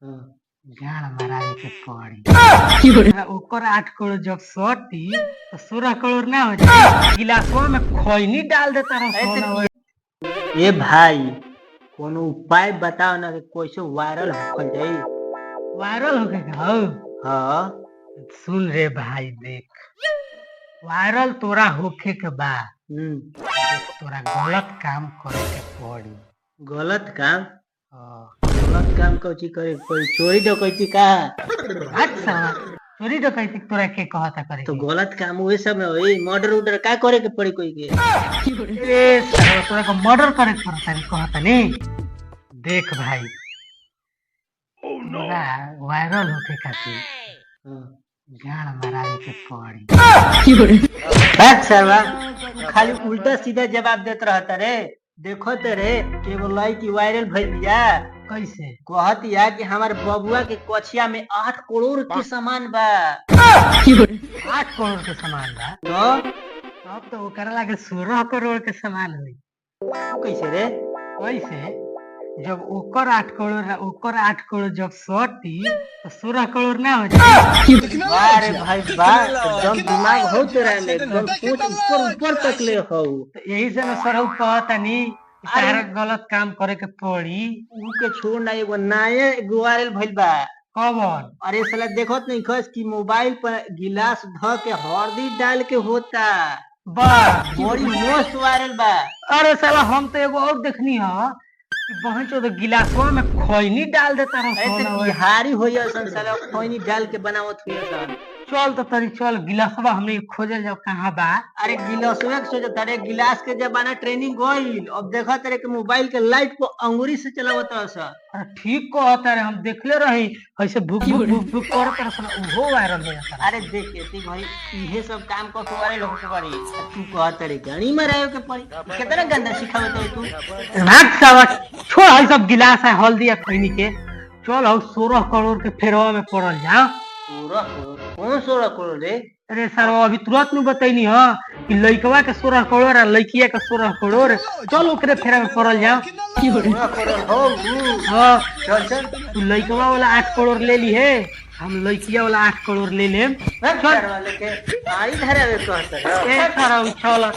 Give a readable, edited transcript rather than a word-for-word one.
हाँ। गाड़ मारावे के पड़ी ओकर 8 करोड़ जब सटी तो 16 करोड़ ना हो जाए। गिलासवा में खैनी डाल देता रहो। ए भाई कोनो उपाय बताओ ना कि कैसे वायरल हो जाई। वायरल हो गए। हाँ सुन रे भाई देख, वायरल तोरा होखे के बा, तोरा गलत काम करे के पड़ी। गलत काम? हाँ। गलत काम कौची करे के पड़ी? चोरी डकैती का? अच्छा, चोरी डकैती तोरा के कहता करे तो के? गलत काम वही सब में होई। मर्डर उर्डर का करे के पड़ी कोई के? ए साला तोरा को मर्डर करे के पड़ता है कहता नहीं। देख भाई, तोरा वायरल होके खातिर गाड़ मारावे के पड़ी। बात सरवा खाली उल्टा सीधा जवाब देत रहता रे। देखो तो रे कि वो लड़की वायरल भइल बिया। कैसे? कहत या कि हमारे बबुआ के कछिया में 8 करोड़ के सामान बा। 8 करोड़ के सामान बा? तो अब तो ओकरा लागे 16 करोड़ के सामान हुई। कैसे रे? कैसे? जब ओकर 8 करोड़ जब सटी तो 16 करोड़ ना हो जाए। वाह रे भाई वाह, एकदम दिमाग हो तेरा में, एकदम सोच ऊपर ऊपर तक ले हो। तो यही से मैं सरहु कहता नहीं सारा गलत काम करे के पड़ी। ऊ के छोड़ ना, एगो नया वायरल भइल बा। कौन? अरे साला देखत नहीं खस कि मोबाइल पर गिलास ध के हल्दी डाल के होता। बस बड़ी मस्त वायरल बा। अरे साला हम तो एगो और देखनी है कि बहन चोद गिलासवा में खैनी डाल देता रहो। बिहारी हो साला खैनी डाल के बनावत हुई सन। चल तो तरी चल गिलासवा हमने खोजल जाओ कहाँ बा। अरे गिलासवा के सोचत अरे गिलास के जमाना ट्रेनिंग गइल। अब देखा तेरे के मोबाइल के लाइट को अंगूरी से चलावत रहा। अरे ठीक कहता रे, हम देखले रही ऐसे भुक भुक भुक भुक करत रहा, उहो वायरल हो जाता। अरे देख के भाई इहे सब काम को वायरल होके पड़ी। तू कहत रे गणी मरायो के पड़ी। कितना गंदा सिखावत है तू। नाक सावा छोड़ है सब गिलास है हल्दी या खैनी के। चल हो 16 करोड़ के फेरवा में पड़ल जा। 16 करोड़? कौन 16 करोड़ रे? अरे सर अभी तुरंत नु बतैनी ह कि लइकवा के 16 करोड़ और लइकिया के 16 करोड़। चल ओकरे फेरा में पड़ल जा। 16 करोड़ हो। हां चल चल तू लइकवा वाला 8 करोड़ ले ली है, हम लइकिया वाला 8 करोड़ ले लेम। चल वाले के आई धरे कहत है। ए सारा चल